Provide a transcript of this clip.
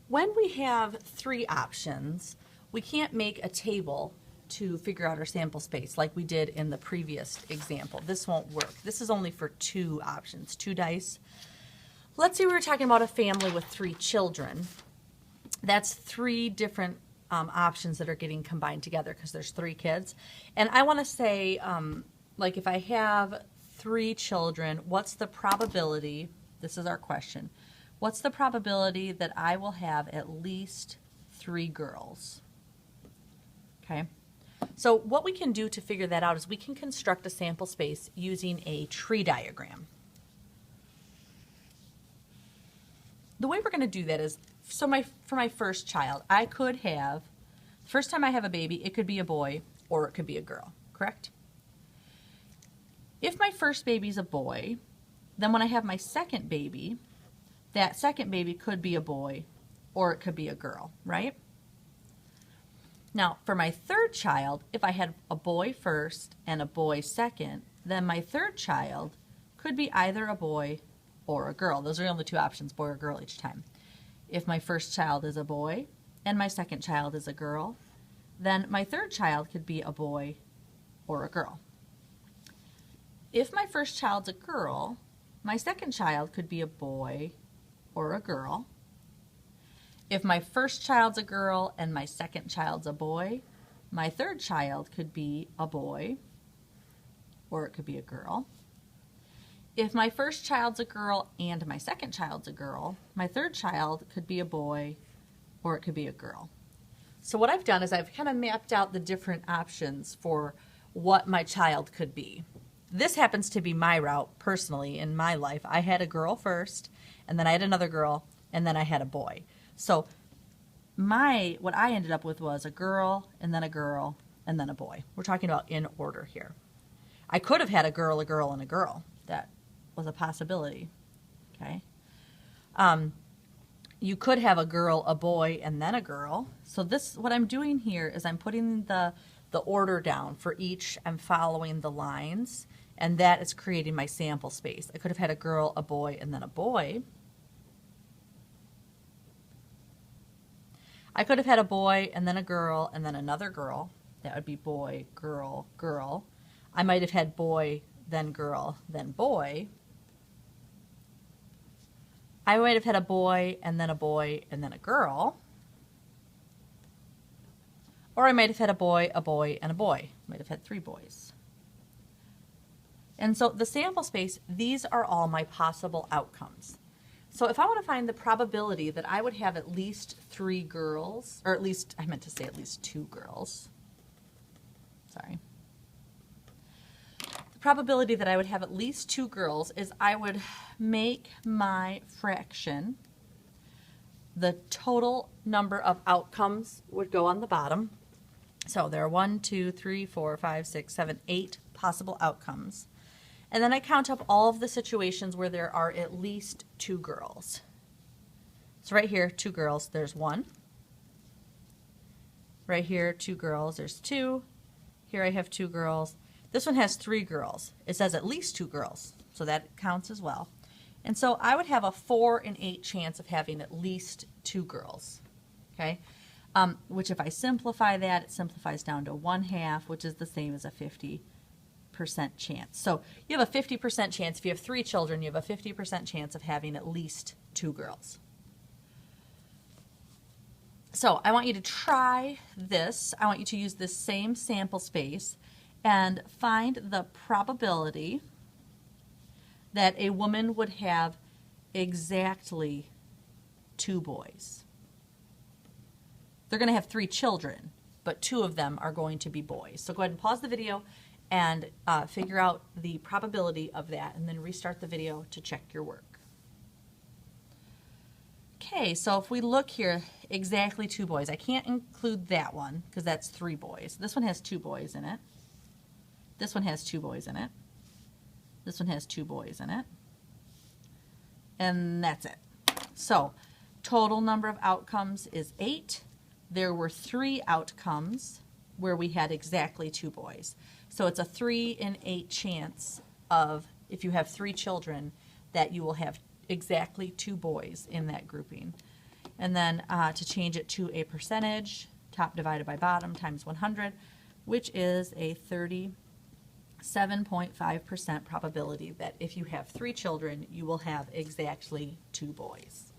when we have three options, we can't make a table to figure out our sample space like we did in the previous example. This won't work. This is only for two options, two dice. Let's say we were talking about a family with three children. That's three different options that are getting combined together because there's three kids. And I want to say, like if I have three children, what's the probability, this is our question, what's the probability that I will have at least three girls? Okay. So what we can do to figure that out is we can construct a sample space using a tree diagram. The way we're going to do that is, for my first child, I could have, first time I have a baby, it could be a boy or it could be a girl, correct? If my first baby's a boy, then when I have my second baby, that second baby could be a boy or it could be a girl, right? Now, for my third child, if I had a boy first and a boy second, then my third child could be either a boy or a girl. Those are the only two options, boy or girl each time. If my first child is a boy and my second child is a girl, then my third child could be a boy or a girl. If my first child's a girl, my second child could be a boy or a girl. If my first child's a girl and my second child's a boy, my third child could be a boy or it could be a girl. If my first child's a girl and my second child's a girl, my third child could be a boy or it could be a girl. So what I've done is I've kind of mapped out the different options for what my child could be. This happens to be my route personally in my life. I had a girl first, and then I had another girl, and then I had a boy. So what I ended up with was a girl, and then a boy. We're talking about in order here. I could have had a girl, and a girl. That was a possibility. Okay. You could have a girl, a boy, and then a girl. So what I'm doing here is I'm putting the order down for each. I'm following the lines, and that is creating my sample space. I could have had a girl, a boy, and then a boy. I could have had a boy and then a girl and then another girl. That would be boy, girl, girl. I might have had boy, then girl, then boy. I might have had a boy and then a girl. Or I might have had a boy, and a boy. I might have had three boys. And so the sample space, these are all my possible outcomes. So if I want to find the probability that I would have at least three girls, or at least, I meant to say at least two girls. Sorry. The probability that I would have at least two girls is I would make my fraction, the total number of outcomes would go on the bottom. So there are 1, 2, 3, 4, 5, 6, 7, 8 possible outcomes. And then I count up all of the situations where there are at least two girls. So right here, two girls, there's one. Right here, two girls, there's two. Here I have two girls. This one has three girls. It says at least two girls, so that counts as well. And so I would have a 4 in 8 chance of having at least two girls, okay? Which if I simplify that, it simplifies down to 1/2, which is the same as a 50% chance. So you have a 50% chance. If you have three children, you have a 50% chance of having at least two girls. So I want you to try this. I want you to use this same sample space and find the probability that a woman would have exactly two boys. They're going to have three children, but two of them are going to be boys. So go ahead and pause the video and figure out the probability of that, and then restart the video to check your work. Okay, so if we look here, exactly two boys. I can't include that one because that's three boys. This one has two boys in it. This one has two boys in it. This one has two boys in it. And that's it. So total number of outcomes is 8. There were 3 outcomes where we had exactly two boys. So it's a 3 in 8 chance of, if you have 3 children, that you will have exactly two boys in that grouping. And then to change it to a percentage, top divided by bottom times 100, which is a 37.5% probability that if you have 3 children, you will have exactly 2 boys.